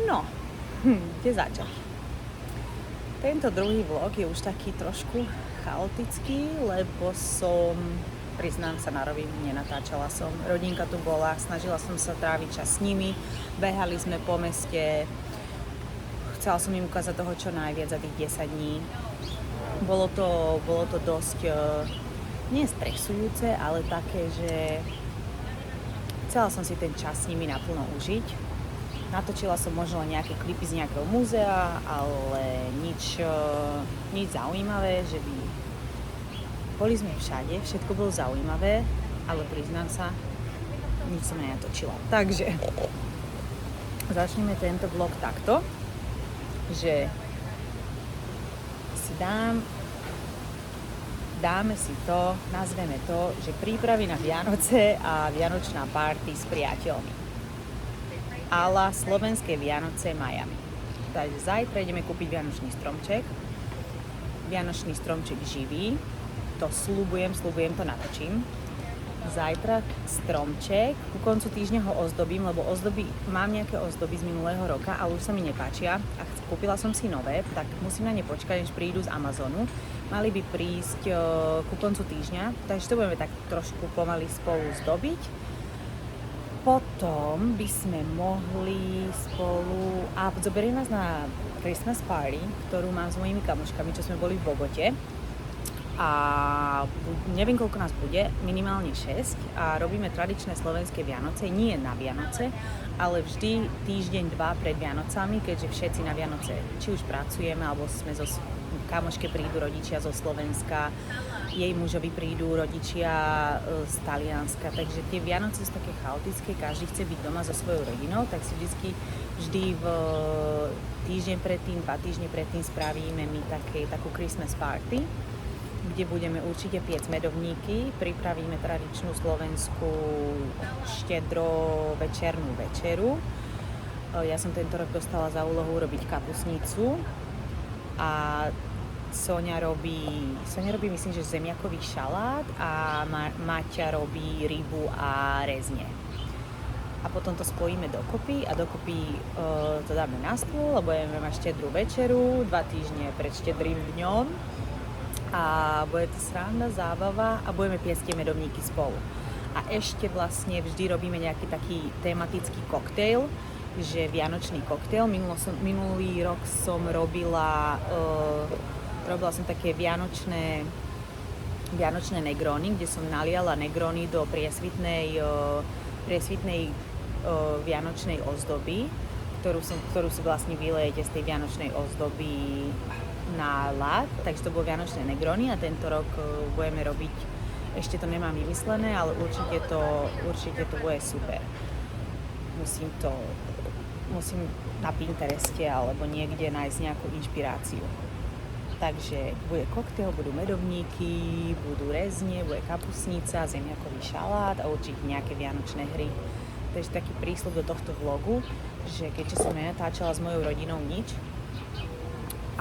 No, kde začať? Tento druhý vlog je už taký trošku chaotický, lebo priznám sa na rovinu, nenatáčala som. Rodinka tu bola, snažila som sa tráviť čas s nimi, behali sme po meste, chcela som im ukázať toho čo najviac za tých 10 dní. Bolo to dosť nie stresujúce, ale také, že chcela som si ten čas s nimi naplno užiť. Natočila som možno nejaké klipy z nejakého múzea, ale nič zaujímavé, že by... Boli sme všade, všetko bolo zaujímavé, ale priznám sa, nič som nenatočila. Takže začneme tento vlog takto, že si dáme si to, nazveme to, že prípravy na Vianoce a vianočná party s priateľmi. Ala slovenské Vianoce Miami. Takže zajtra ideme kúpiť vianočný stromček. Vianočný stromček živý. To sľubujem, to natočím. Zajtra stromček. Ku koncu týždňa ho ozdobím, lebo mám nejaké ozdoby z minulého roka, ale už sa mi nepáčia. A kúpila som si nové, tak musím na ne počkať, než prídu z Amazonu. Mali by prísť ku koncu týždňa, takže to budeme tak trošku pomaly spolu zdobiť. Potom by sme mohli spolu... A zoberiem vás na Christmas party, ktorú mám s mojimi kamoškami, čo sme boli v Bogote. A neviem, koľko nás bude, minimálne 6. A robíme tradičné slovenské Vianoce, nie na Vianoce, ale vždy týždeň, 2 pred Vianocami, keďže všetci na Vianoce či už pracujeme, alebo sme kamoške prídu rodičia zo Slovenska, jej mužovi prídu rodičia z Talianska, takže tie Vianoce sú také chaotické, každý chce byť doma so svojou rodinou, tak si vždy v týždeň predtým, 2 týždne predtým spravíme my takú Christmas party, kde budeme určite piec medovníky, pripravíme tradičnú slovenskú štedro večernú večeru. Ja som tento rok dostala za úlohu robiť kapusnicu a Sonia robí myslím, že zemiakový šalát a Maťa robí rybu a rezne. A potom to spojíme dokopy a to dáme na stôl a budeme mať štedrú večeru 2 týždne pred štedrým dňom a bude to sranda, zábava a budeme piecť tie medovníky spolu. A ešte vlastne vždy robíme nejaký taký tematický koktejl, že vianočný koktejl. Minulý rok som robila som také vianočné negróny, kde som naliala negróny do priesvitnej vianočnej ozdoby, ktorú si vlastne vylejete z tej vianočnej ozdoby na ľad, takže to bolo vianočné negróny a tento rok budeme robiť, ešte to nemám vymyslené, ale určite to bude super. Musím na Pintereste alebo niekde nájsť nejakú inšpiráciu. Takže bude koktail, budú medovníky, budú rezne, bude kapusnica, zemiakový šalát a určite nejaké vianočné hry. Takže taký prísľub do tohto vlogu, že keďže som nenatáčala s mojou rodinou nič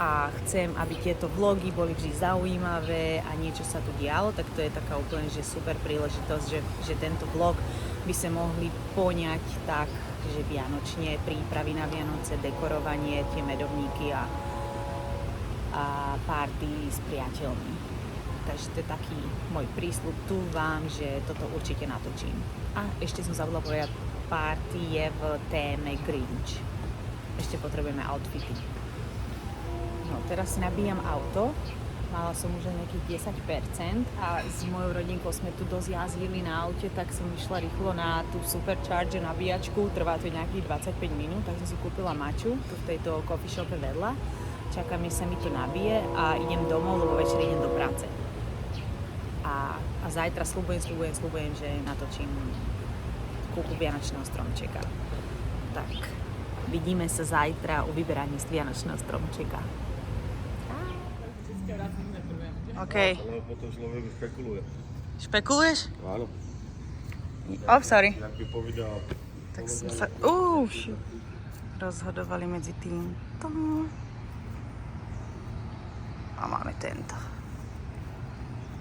a chcem, aby tieto vlogy boli vždy zaujímavé a niečo sa tu dialo, tak to je taká úplne že super príležitosť, že tento vlog by sa mohli poňať tak, že vianočne, prípravy na Vianoce, dekorovanie, tie medovníky a party s priateľmi. Takže to je taký môj prísľub tu vám, že toto určite natočím. A ešte som zabudla povedať, party je v téme Grinch. Ešte potrebujeme outfity. No, teraz si nabíjam auto. Mala som už nejakých 10% a s mojou rodinkou sme tu dosť jazdili na aute, tak som išla rýchlo na tú Supercharger nabíjačku. Trvá to nejakých 25 minút, tak som si kúpila Maču tu v tejto coffee shope vedľa. Čakám, že sa mi to nabije a idem domov, lebo večer idem do práce. A zajtra sľubujem, že natočím kúpu vianočného stromčeka. Tak, vidíme sa zajtra u vyberaní z vianočného stromčeka. OK. Ale potom človek špekuluje. Špekuluješ? Áno. Oh, sorry. Jak by povedal. Tak sme sa rozhodovali medzi týmto. A máme tento.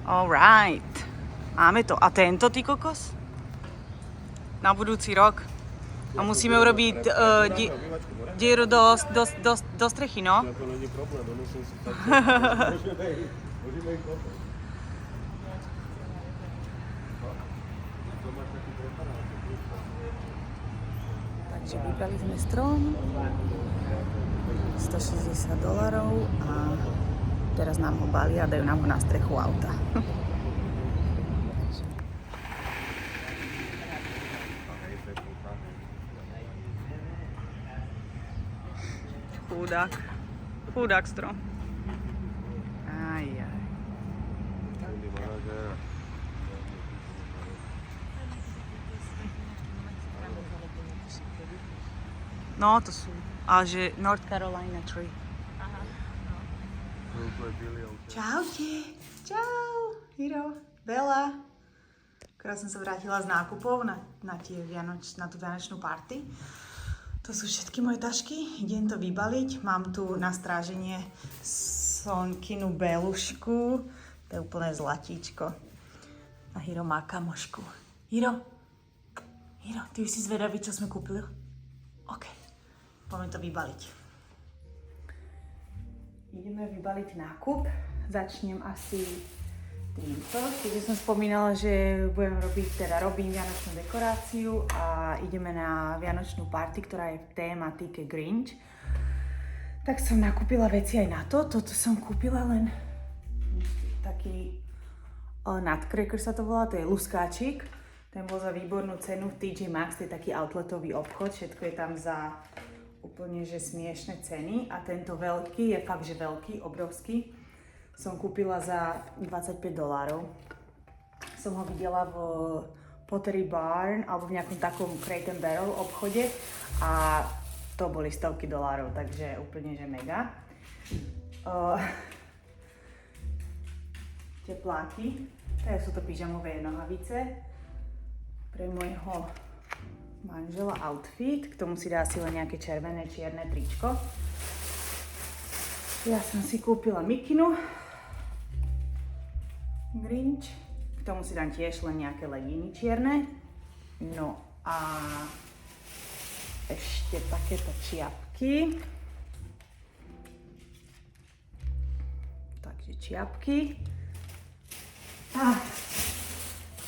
Alright. Máme to. A tento, ty kokos? Na budúci rok. A musíme urobiť dieru do strechy, no? To není problém, nemusím si tak. Môžeme ich kopať. Takže vybrali sme strom, $160 a teraz nám ho balia a dajú nám ho na strechu auta. Chudák strom. Aj. No, to sú. Ale že North Carolina tree. Čaute. Čau. Hiro. Bela. Akorát som sa vrátila z nákupov na tú vianočnú party. To sú všetky moje tašky. Idem to vybaliť. Mám tu na stráženie Sonkinu belušku. To je úplné zlatíčko. A Hiro má kamošku. Hiro, ty už si zvedavý, čo sme kúpili? OK. Poďme to vybaliť. Ideme vybaliť nákup. Začnem asi týmto. Keďže som spomínala, že robím vianočnú dekoráciu a ideme na vianočnú party, ktorá je v tématike Grinch. Tak som nakúpila veci aj na to. Toto som kúpila len taký Nutcracker sa to volá, to je luskáčik. Ten bol za výbornú cenu v TJ Maxx, to je taký outletový obchod, všetko je tam za úplne že smiešné ceny a tento veľký je fakt, že veľký, obrovský. Som kúpila za $25. Som ho videla v Pottery Barn alebo v nejakom takom Crate & Barrel obchode a to boli stovky dolárov, takže úplne že mega. Tepláky, sú to pyžamové nohavice pre môjho manžela outfit, k tomu si dá si len nejaké červené, čierne tričko. Ja som si kúpila mikinu Grinch, k tomu si dám tiež len nejaké legíny čierne. No a ešte takéto čiapky. Takže čiapky.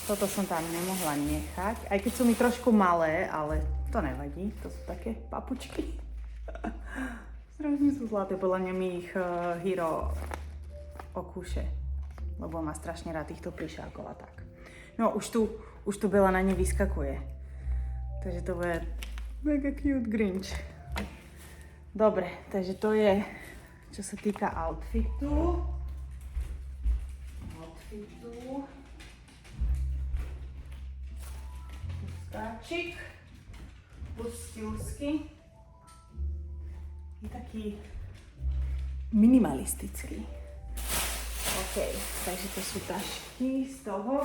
Toto som tam nemohla nechať, aj keď sú mi trošku malé, ale to nevadí, to sú také papučky. Strašne sú zlaté, podľa mňa mi ich Hiro okúše, lebo má strašne rád týchto plišákov a tak. No už tu Bela na ne vyskakuje, takže to bude mega cute Grinch. Dobre, takže to je, čo sa týka outfitu. Luskáčik, lusky. Je taký minimalistický. OK, takže to sú tašky z toho.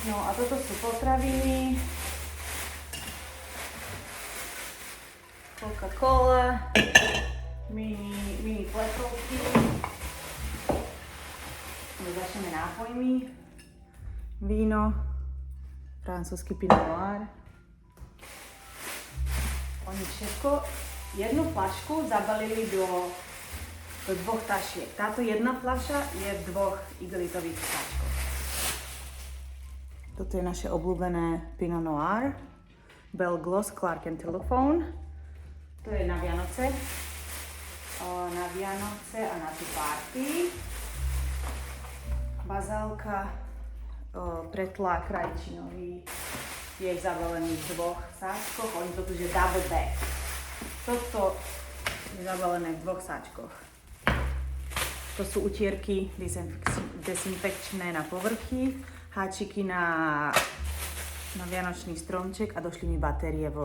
No a toto sú potraviny. Coca-Cola, mini pletovky. Začneme nápojmi. Víno, francúzsky Pinot Noir. Oni všetko, jednu fľašku zabalili do dvoch tašiek. Táto jedna fľaša je v dvoch igelitových taškoch. Toto je naše obľúbené Pinot Noir. Bell Gloss Clark & Telephone. To je na Vianoce. Na Vianoce a na tú party. Bazálka, pretlak krajčinový, je zabalený v dvoch sáčkoch, oni to tu je double bag. Toto je zabalené v dvoch sáčkoch. To sú utierky dezinfekčné na povrchy, háčiky na vianočný stromček a došli mi batérie v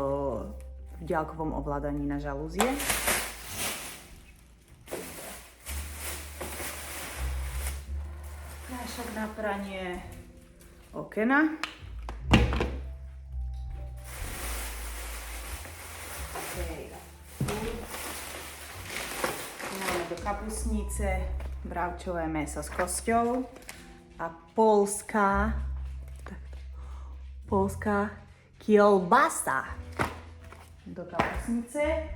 diaľkovom ovládaní na žalúzie. Prášok na pranie okena. Máme do kapusnice bravčové mäso s kosťou a poľská kielbasa. do kapusnice.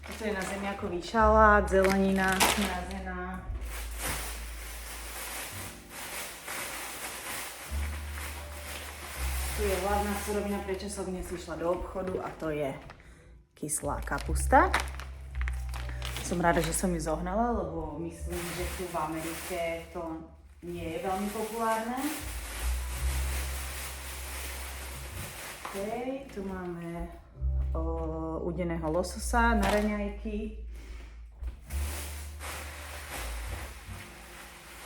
Toto je na zemiakový šalát, zelenina mrazená. Tu je hlavná surovina, prečo som dnes išla do obchodu, a to je kyslá kapusta. Som rada, že som ju zohnala, lebo myslím, že tu v Amerike to nie je veľmi populárne. Okay, tu máme udeného lososa na raňajky.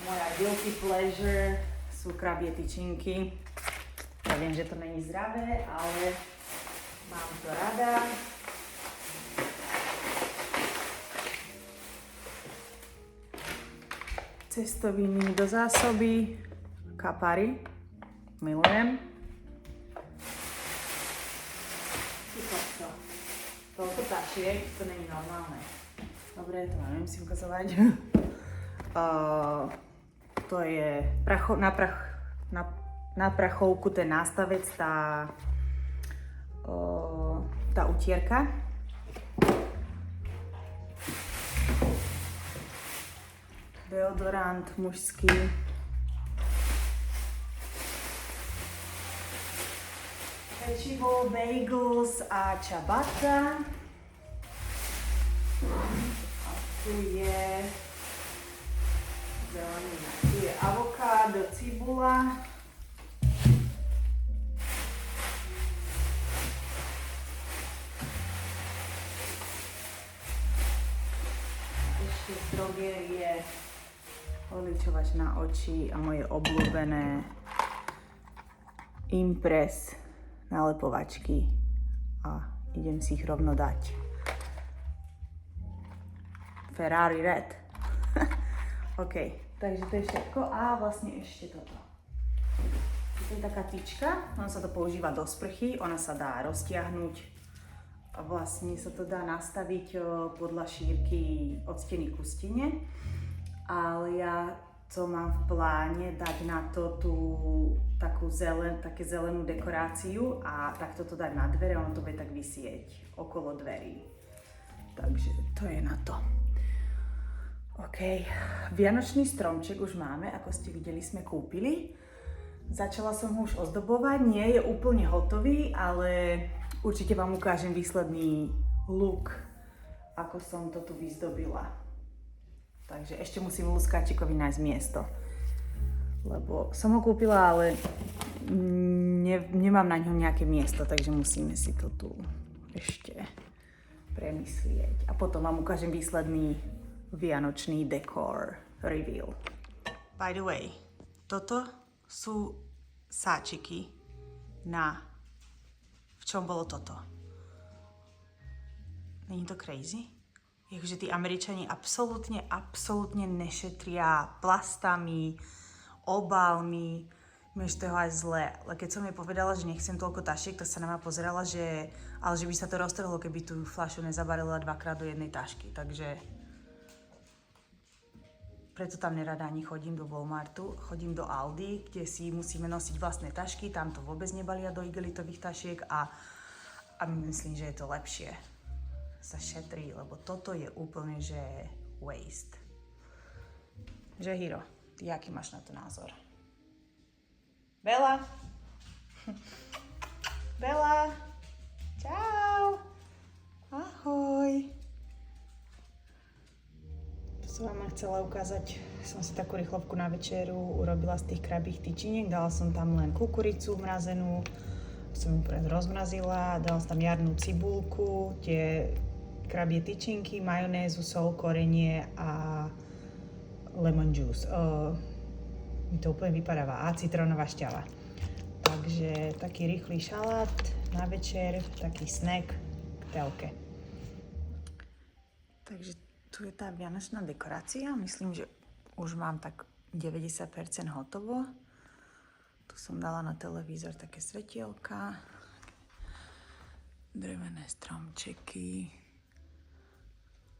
Moja guilty pleasure sú krabie tyčinky. Ja viem, že to není zdravé, ale mám to rada. Cestoviny do zásoby, kapary, milujem. Toľko tašiek, to není normálne. Dobre, to mám, neviem si ukazovať. To je na prachovku, ten nástavec, tá utierka. Deodorant mužský. Pečivo, bagels a ciabatta. A tu je zelenina. Tu je avokádo, cibula. Ešte z drogérie oličovač na oči a moje obľúbené Impress nalepovačky a idem si ich rovno dať. Ferrari Red. OK, takže to je všetko a vlastne ešte toto. To je taká tyčka, ona sa to používa do sprchy, ona sa dá roztiahnuť a vlastne sa to dá nastaviť podľa šírky od steny ku stene, ale ja to mám v pláne dať na to tú také zelenú dekoráciu a takto to dať na dvere, ono to bude tak visieť okolo dverí. Takže to je na to. OK, vianočný stromček už máme, ako ste videli, sme kúpili. Začala som ho už ozdobovať, nie je úplne hotový, ale určite vám ukážem výsledný look, ako som to tu vyzdobila. Takže ešte musím Luskáčikovi nájsť miesto. Lebo som ho kúpila, ale nemám na ňom nejaké miesto, takže musíme si to tu ešte premyslieť. A potom vám ukážem výsledný vianočný dekor reveal. By the way, toto sú sáčiky na... V čom bolo toto? Není to crazy? Jakože tí Američani absolútne nešetria plastami, obálmi, mi z toho aj zle. Ale keď som jej povedala, že nechcem toľko tašiek, tak sa na ma pozerala, že by sa to roztrhlo, keby tú fľašu nezabarila dvakrát do jednej tašky. Takže preto tam nerada ani chodím do Walmartu, chodím do Aldi, kde si musíme nosiť vlastné tašky, tam to vôbec nebalia do igelitových tašiek a myslím, že je to lepšie. Sa šetrí, lebo toto je úplne, že waste. Že Hiro, ty aký máš na to názor? Bela? Bela? Čau! Ahoj! To som vám chcela ukázať. Som si takú rýchlovku na večeru urobila z tých krabích tyčiniek. Dala som tam len kukuricu mrazenú, som ju rozmrazila, dala som tam jarnú cibulku, tie krabie tyčinky, majonézu, sol, korenie a lemon juice. Mi to úplne vypadáva. A citrónová šťava. Takže taký rýchly šalát na večer, taký snack k telke. Takže tu je tá vianočná dekorácia. Myslím, že už mám tak 90% hotovo. Tu som dala na televízor také svetielka, drevené stromčeky.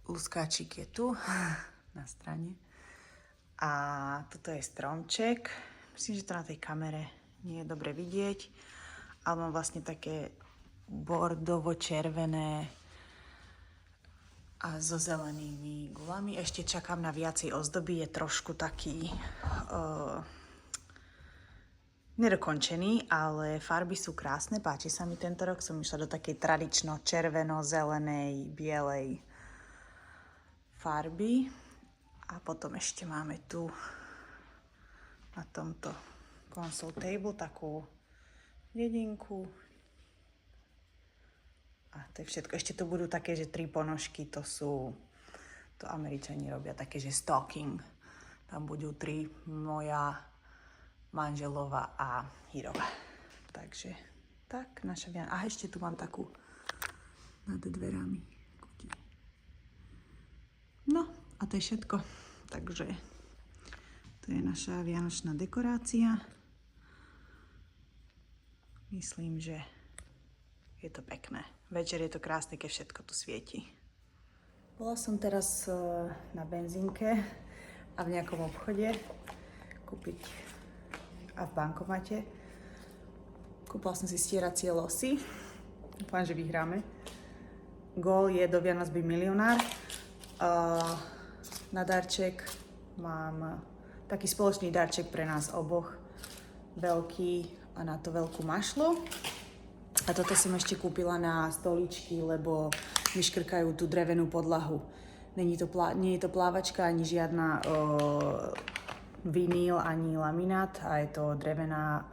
Luskáčik je tu na strane. A toto je stromček. Myslím, že to na tej kamere nie je dobre vidieť. Ale mám vlastne také bordovo-červené a so zelenými gulami. Ešte čakám na viacej ozdoby, je trošku taký nedokončený, ale farby sú krásne, páči sa mi tento rok. Som išla do takej tradično červeno-zelenej, bielej farby. A potom ešte máme tu na tomto console table takú dedinku. A to je všetko. Ešte tu budú také, že 3 ponožky, to Američani robia také, že stocking. Tam budú 3, moja, manželova a Hirova. Takže tak, naša Vianočná. A ešte tu mám takú nad dverami. No, a to je všetko. Takže to je naša vianočná dekorácia. Myslím, že je to pekné. Večer je to krásne, keď všetko tu svieti. Bola som teraz na benzínke a v nejakom obchode kúpiť a v bankomate. Kúpila som si stieracie losy. Dúfam, že vyhráme. Gól je do Vianoc byť milionár. Na darček mám taký spoločný darček pre nás oboch, veľký a na to veľkú mašlu. A toto som ešte kúpila na stoličky, lebo mi škrkajú tú drevenú podlahu. Nie je to plávačka, ani žiadna viníl, ani laminát a je to drevená,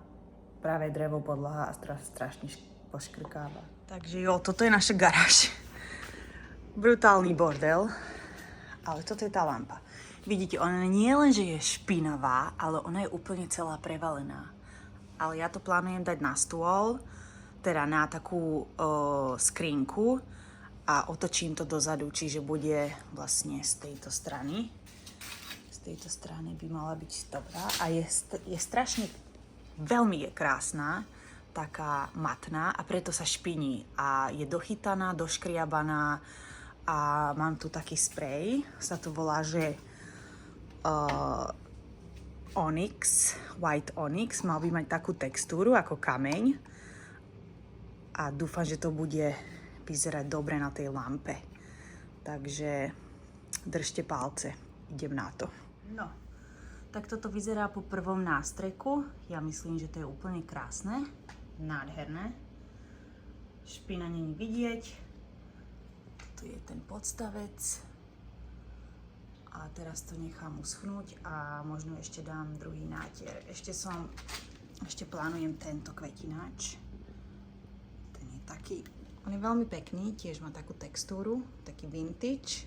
práve drevo podlaha a strašne poškrkáva. Takže jo, toto je naša garáž. Brutálny bordel. Ale toto je tá lampa. Vidíte, ona nie len, že je špinavá, ale ona je úplne celá prevalená. Ale ja to plánujem dať na stôl, teda na takú skrinku a otočím to dozadu, čiže bude vlastne z tejto strany. Z tejto strany by mala byť dobrá a je strašne, veľmi je krásna, taká matná a preto sa špiní a je dochytaná, doškriabaná. A mám tu taký sprej, sa to volá, že Onyx, White Onyx, mal by mať takú textúru ako kameň a dúfam, že to bude vyzerať dobre na tej lampe. Takže držte palce, idem na to. No, tak toto vyzerá po prvom nástreku, ja myslím, že to je úplne krásne, nádherné. Špina není vidieť. Tu je ten podstavec a teraz to nechám uschnúť a možno ešte dám druhý nátier. Ešte plánujem tento kvetináč. Ten je taký, on je veľmi pekný, tiež má takú textúru, taký vintage.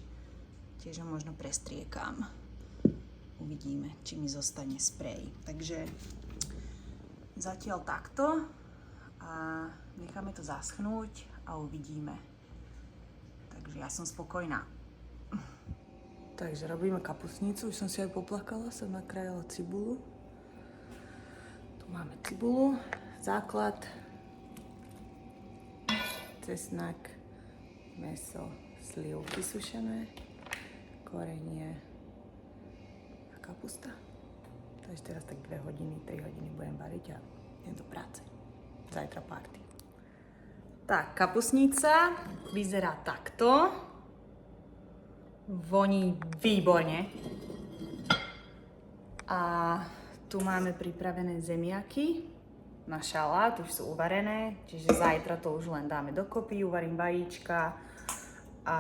Tiež ho možno prestriekam. Uvidíme, či mi zostane sprej. Takže zatiaľ takto a necháme to zaschnúť a uvidíme. Takže ja som spokojná. Takže robíme kapustnicu, už som si aj poplakala, som nakrájala cibulu. Tu máme cibulu, základ, cesnak, mäso, slivky sušené, korenie a kapusta. Takže teraz tak 2 hodiny, 3 hodiny budem variť a idem do práce. Zajtra party. Tak, kapustnica vyzerá takto. Voní výborne. A tu máme pripravené zemiaky na šalát, už sú uvarené, čiže zajtra to už len dáme dokopy, uvarím vajíčka a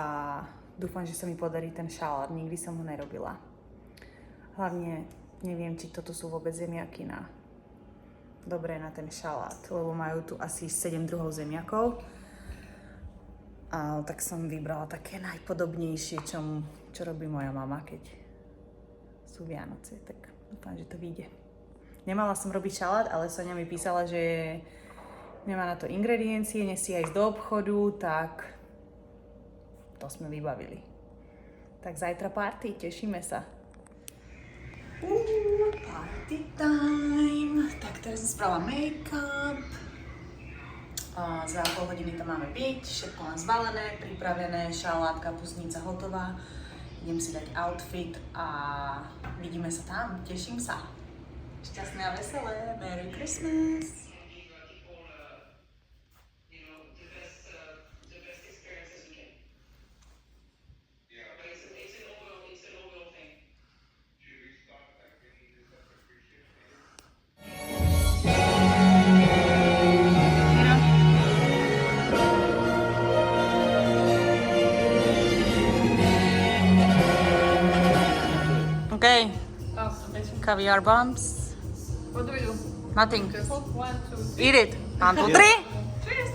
dúfam, že sa mi podarí ten šalát, nikdy som ho nerobila. Hlavne neviem, či toto sú vôbec zemiaky dobré na ten šalát, lebo majú tu asi 7 druhov zemiakov. A tak som vybrala také najpodobnejšie, čo robí moja mama, keď sú Vianoce, tak dúfam, že to vyjde. Nemala som robiť šalát, ale Sonia mi písala, že nemá na to ingrediencie, nesie ísť do obchodu, tak to sme vybavili. Tak zajtra party, tešíme sa. Party time! Tak teraz som spravila make-up. Za pol hodiny tam máme byť, všetko len zbalené, pripravené, šalát, kapustnica hotová. Idem si dať outfit a vidíme sa tam, teším sa. Šťastné a veselé, Merry Christmas! Okay, Oh, amazing. caviar bombs. What do we do? Nothing. Careful. 1, 2, 3. Eat it. 1, 2, 3. Cheers!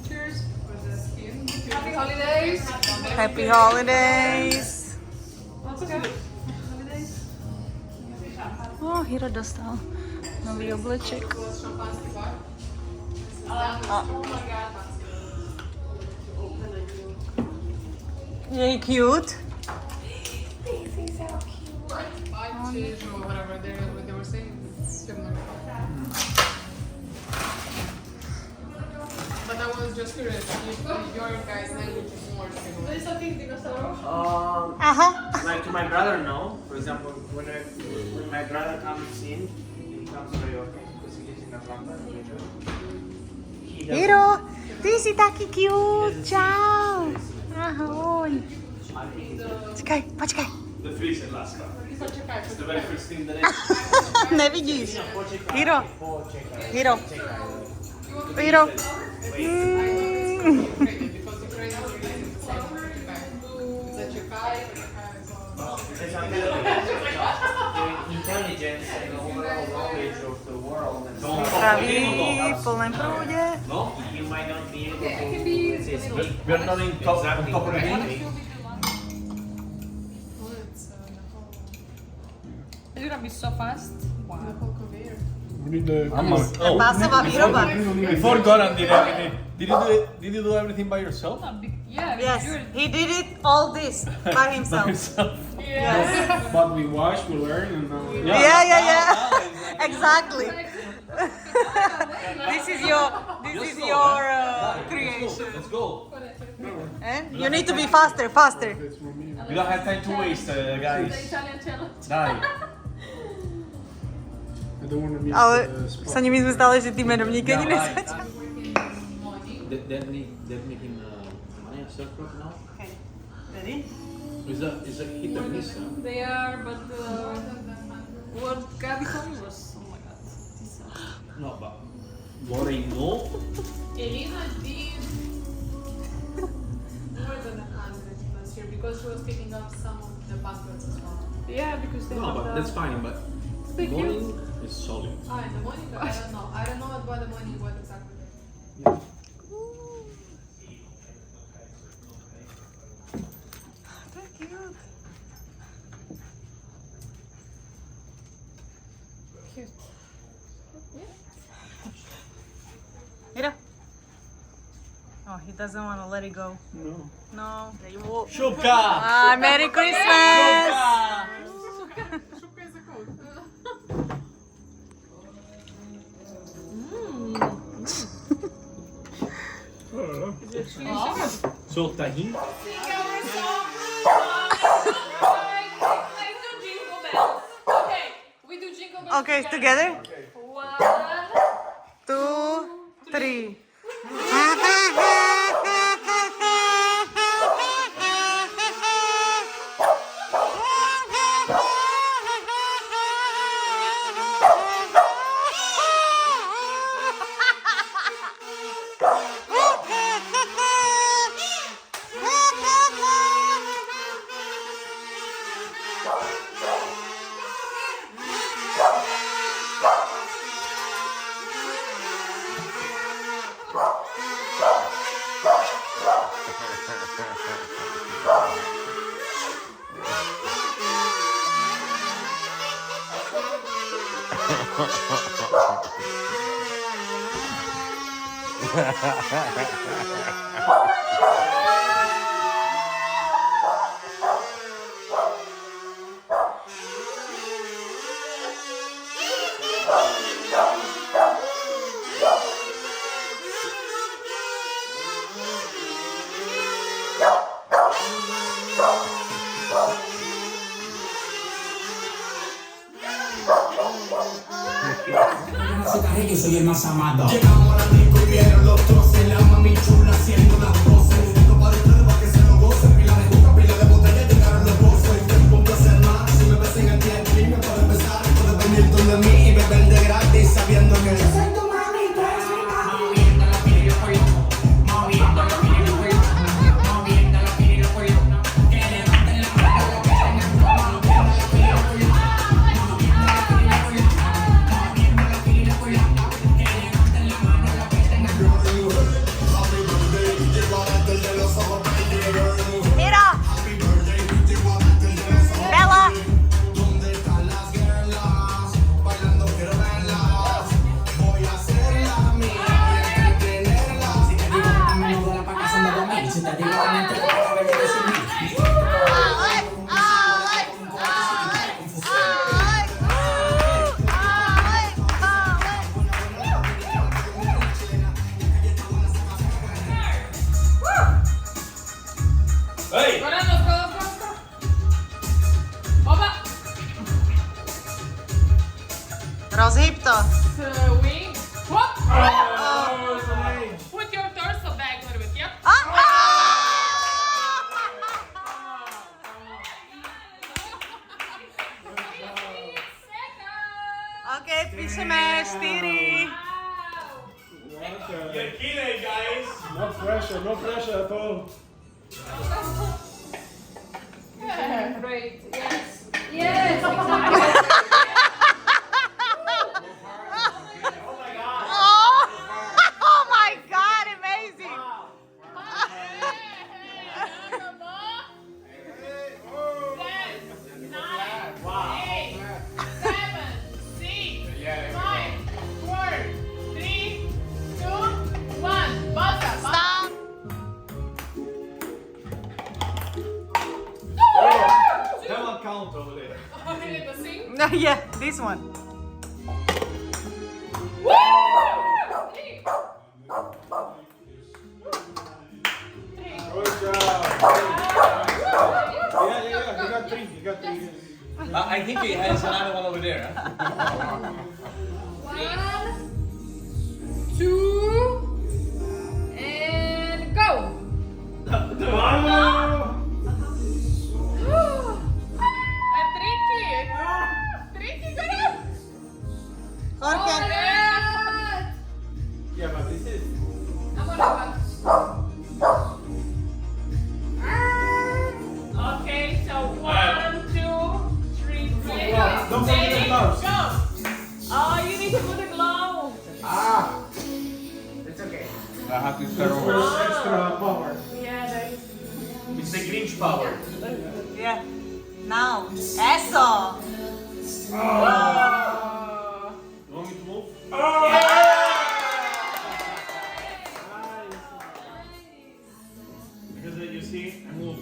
Cheers for the skin. Happy holidays! Happy holidays. Once again. Holidays. Hiro dostal nový obleček. Šampanský bar. Oh. Oh my god. Je cute. Five cheese or whatever they were saying. It's similar. But I was just curious if your guys' language is more similar. Aha. Like to my brother, no. For example, when my brother comes in, he comes to Mallorca because he lives in Atlanta. He doesn't- Hiro, ty si taký cute. Čau. Ahoj. Počkaj, počkaj. The freeze in Alaska. It's the very first thing that I Nevidíš. Hiro. Hiro. Hiro. Because Ukraine is really the same for Japan. Zachekaj, the intelligence and the overall knowledge of the world and so on. Zdraví, v plném prúde. No, you might not be able it can be to speak. We're not in top, Exactly. top of the league. You're gonna be so fast. Wow. The whole conveyor. We need the. Oh, Pásová výroba. before Goran did everything, did you do everything by yourself? Yeah, Yes, you're he did it all this by himself. yeah. But we watch, we learn, and now we Yeah. Exactly. This is your creation. Let's go. And you need to be faster, faster. We don't have time to waste, guys. Italian challenge. Die. I don't want to miss Ale the spot. sa nimi sme stále, že tí menovníky ani nesaď. That making money at Silk Road now? Okay, ready? Is a hit or miss? Huh? They are, but what Gabi told me was, oh my god. This No, but what I know, Elena did more than 100 last year because she was picking up some of the passwords as well. Yeah, because they no, have but the... that's fine. But Thank you. morning is solid. Ah, in the morning, I don't know. I don't know about the morning, what exactly. They're cute. Cute. Mira. Oh, he doesn't want to let it go. No. No. They won't. Shubka! Ah, Merry Christmas! Szybko jest za kołd. So tahin. Okay, we do jingle bells Okay, together? 1, 2, 3. Yo soy el más amado. Llegamos a la disco y vieron los troces. La mami chula haciendo las voces. Esto para ustedes para que se lo gocen. Pila de juca, pila de botella, llegaron los pozos. Y tengo un placer más. Si me ves en el día en me puedes empezar. Puedes venir tú de mí y beber de gratis sabiendo que yo soy tu mami, tú eres mi papi. Moviendo la piel, yo soy moviendo Egypto. Wing. What? Put your torso back a little bit. Yep. Oke, píšeme 4. Get kidding, guys. No pressure at all. Yeah, great. Yes. Yes. Exactly. Oh my god, amazing. Stop. That one count over there. No, yeah, this one. Good job. Yeah. You got three. I think he has another one over there. Huh? 1, 2, and go. Tricky, go down. Jorge. Yeah, but this is. I'm gonna go. Okay, so 1, 2, 3, 4. Don't forget the gloves. Go. Oh, you need to put the glove. It's okay. I have to start over. Extra power. Yeah, that is. It's the Grinch power. Yeah. Now. Eso. You want me to move? Because you see, I move.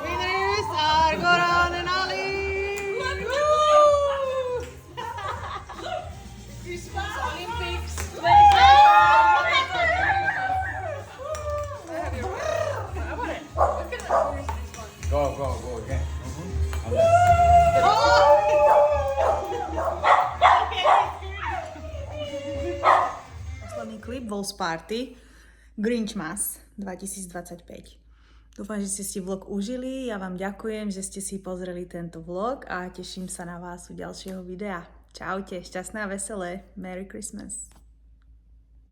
Winners are Goran and Ali. Christmas Olympics. Go again. Posledný klip bol z party Grinchmas 2025. Dúfam, že ste si vlog užili. Ja vám ďakujem, že ste si pozreli tento vlog a teším sa na vás u ďalšieho videa. Čaute, šťastné a veselé. Merry Christmas.